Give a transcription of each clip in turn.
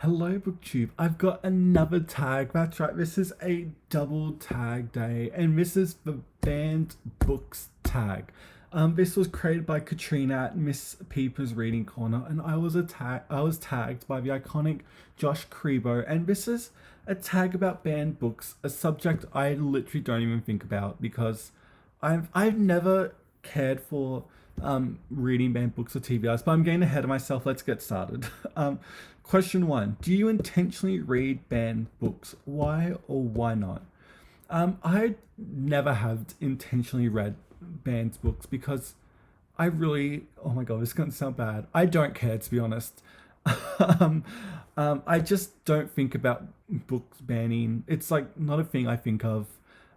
Hello, BookTube. I've got another tag. That's right, this is a double tag day, and this is the banned books tag. This was created by Katrina at Miss Peepers-Reading-Corner, and I was tagged by the iconic Josh Crebo, and this is a tag about banned books, a subject I literally don't even think about because I've never cared for reading banned books or TBRs, but I'm getting ahead of myself. Let's get started. Question one: do you intentionally read banned books? Why or why not? I never have intentionally read banned books because I really, oh my god, this is gonna sound bad. I don't care, to be honest. um, I just don't think about books banning. It's like not a thing I think of.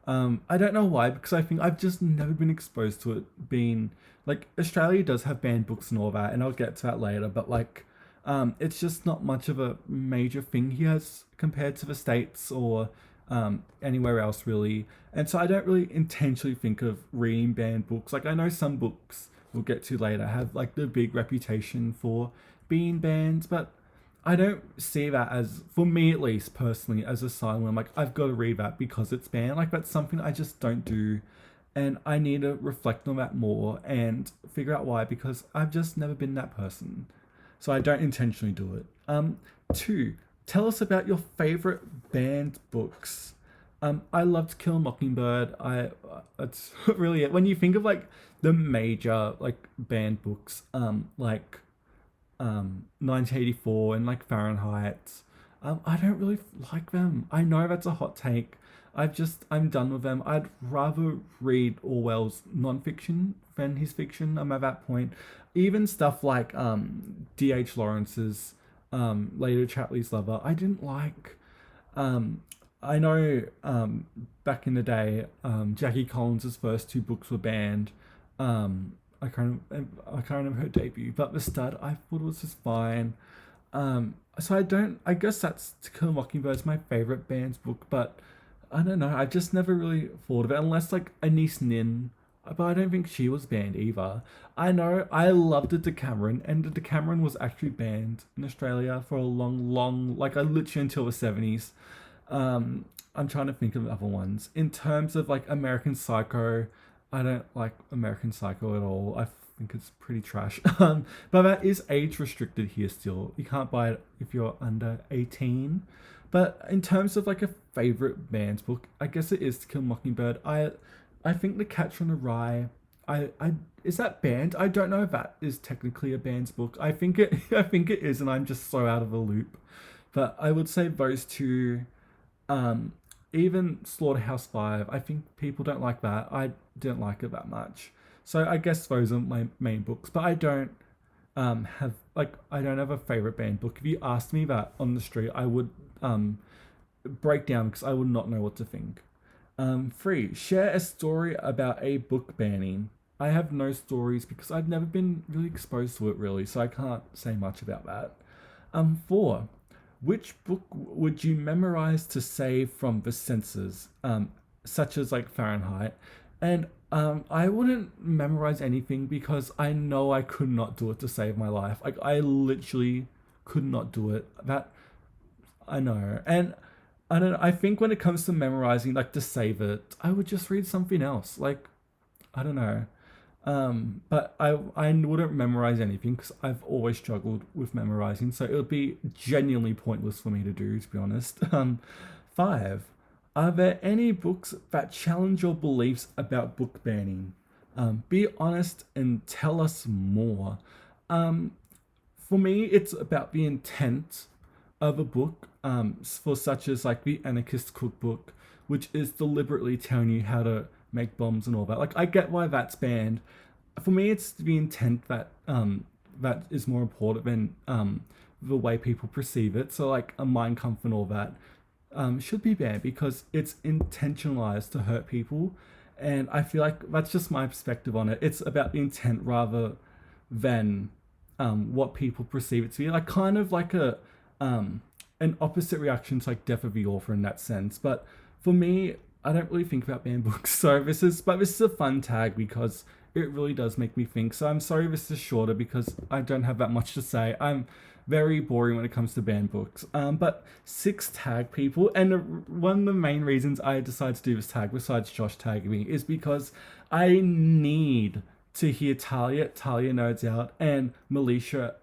I don't know why, because I think I've just never been exposed to it being like Australia does have banned books and all that, and I'll get to that later, but like it's just not much of a major thing here as compared to the States or anywhere else really. And so I don't really intentionally think of reading banned books. Like I know some books we'll get to later have like the big reputation for being banned, but I don't see that as, for me at least personally, as a sign where I'm like, I've got to read that because it's banned. Like that's something I just don't do. And I need to reflect on that more and figure out why, because I've just never been that person. So I don't intentionally do it. Two, tell us about your favorite banned books. I love To Kill a Mockingbird. That's really it. When you think of like the major like banned books, like 1984 and like Fahrenheit. I don't really like them. I know that's a hot take. I'm done with them. I'd rather read Orwell's non-fiction than his fiction. I'm at that point. Even stuff like D.H. Lawrence's later Chapley's Lover, I didn't like. I know back in the day, Jackie Collins's first two books were banned. I can't remember her debut, but The Stud I thought was just fine. So I don't. I guess that's To Kill a Mockingbird is my favorite band's book, but I don't know. I just never really thought of it unless like Anise Nin, but I don't think she was banned either. I know I loved the Decameron, and the Decameron was actually banned in Australia for a long, like I literally until the 70s. I'm trying to think of other ones. In terms of like American Psycho, I don't like American Psycho at all. I think it's pretty trash. But that is age restricted here still. You can't buy it if you're under 18. But in terms of like a favorite band's book, I guess it is To Kill a Mockingbird. I think The Catcher in the Rye. I is that banned? I don't know if that is technically a band's book. I think it I think it is, and I'm just so out of the loop. But I would say those two. Um, Even Slaughterhouse 5, I think people don't like that. I didn't like it that much. So I guess those are my main books. But I don't have a favorite band book. If you asked me that on the street, I would break down because I would not know what to think. Three, share a story about a book banning. I have no stories because I've never been really exposed to it really, so I can't say much about that. Four, which book would you memorize to save from the censors, such as like Fahrenheit? And I wouldn't memorize anything because I know I could not do it to save my life. Like I literally could not do it. That I know, and I don't know. I think when it comes to memorizing, like to save it, I would just read something else. Like I don't know. But I wouldn't memorize anything because I've always struggled with memorizing, so it would be genuinely pointless for me to do, to be honest. Five, are there any books that challenge your beliefs about book banning? Be honest and tell us more. Um, for me, it's about the intent of a book, for such as like the Anarchist Cookbook, which is deliberately telling you how to make bombs and all that. Like I get why that's banned. For me, it's the intent that is more important than the way people perceive it. So like a Mein Kampf and all that should be banned because it's intentionalized to hurt people, and I feel like that's just my perspective on it. It's about the intent rather than what people perceive it to be. Like kind of like a an opposite reaction to like Death of the Author in that sense. But for me, I don't really think about banned books. So this is a fun tag because it really does make me think. So I'm sorry this is shorter because I don't have that much to say. I'm very boring when it comes to banned books. But 6 tag people, and one of the main reasons I decided to do this tag, besides Josh tagging me, is because I need to hear Talia Nerds Out, and Malaysia,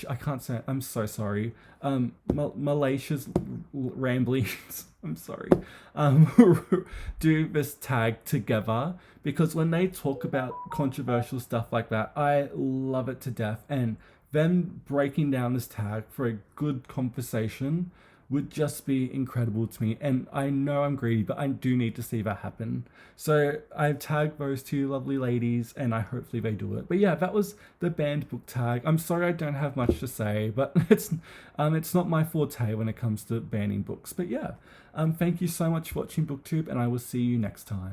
I can't say it, I'm so sorry. Malaysia's ramblings, I'm sorry, do this tag together, because when they talk about controversial stuff like that, I love it to death. And them breaking down this tag for a good conversation would just be incredible to me. And I know I'm greedy, but I do need to see that happen. So I've tagged those 2 lovely ladies, and I hopefully they do it. But yeah, that was the banned book tag. I'm sorry I don't have much to say, but it's not my forte when it comes to banning books. But yeah, thank you so much for watching BookTube, and I will see you next time.